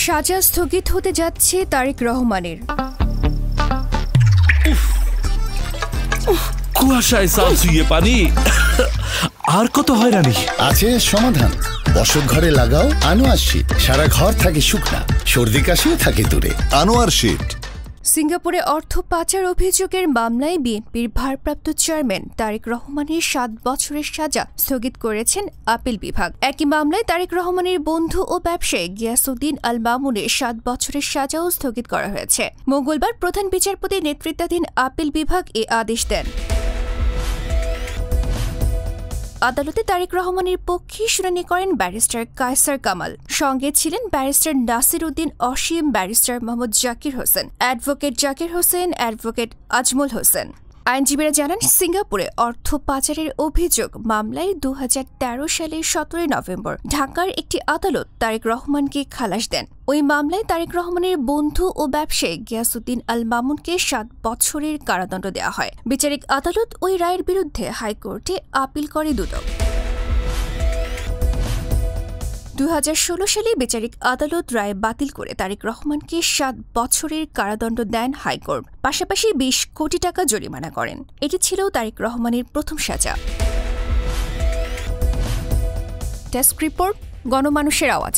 সাজা স্থগিত হতে যাচ্ছে তারেক রহমানের। কুয়াশায় সালসুইয়ে পানি আর কত হয়রানি আছে সমাধান। বসত ঘরে লাগাও আনোয়ার শীট, সারা ঘর থাকে শুকনা, সর্দি কাশিও থাকে দূরে। আনোয়ার শীট। সিঙ্গাপুরে অর্থ পাচার অভিযোগের মামলায় বিএনপির ভারপ্রাপ্ত চেয়ারম্যান তারেক রহমানের ৭ বছরের সাজা স্থগিত করেছেন আপিল বিভাগ। একই মামলায় তারেক রহমানের বন্ধু ও ব্যবসায়ী গিয়াসউদ্দিন আল মামুনের ৭ বছরের সাজাও স্থগিত করা হয়েছে। মঙ্গলবার প্রধান বিচারপতি নেতৃত্বাধীন আপিল বিভাগ এ আদেশ দেন। আদালতে তারেক রহমানের পক্ষে শুনানি করেন ব্যারিস্টার কায়সার কামাল, সঙ্গে ছিলেন barrister Nasir Uddin Asim, barrister Mohammad Zakir Hossain, advocate Zakir Hossain, advocate Ajmal Hossain. আইনজীবীরা জানান, সিঙ্গাপুরে অর্থ পাচারের অভিযোগ মামলায় ২০১৩ সালের ১৭ নভেম্বর ঢাকার একটি আদালত তারেক রহমানকে খালাস দেন। ওই মামলায় তারেক রহমানের বন্ধু ও ব্যবসায়ী গিয়াসউদ্দিন আল মামুনকে ৭ বছরের কারাদণ্ড দেওয়া হয়। বিচারিক আদালত ওই রায়ের বিরুদ্ধে হাইকোর্টে আপিল করে দুদক। ২০১৬ সালে বিচারিক আদালত রায় বাতিল করে তারেক রহমানকে ৭ বছরের কারাদণ্ড দেন হাইকোর্ট, পাশাপাশি ২০ কোটি টাকা জরিমানা করেন। এটি ছিল তারেক রহমানের প্রথম সাজা। ডেস্ক রিপোর্ট, গণমানুষের আওয়াজ।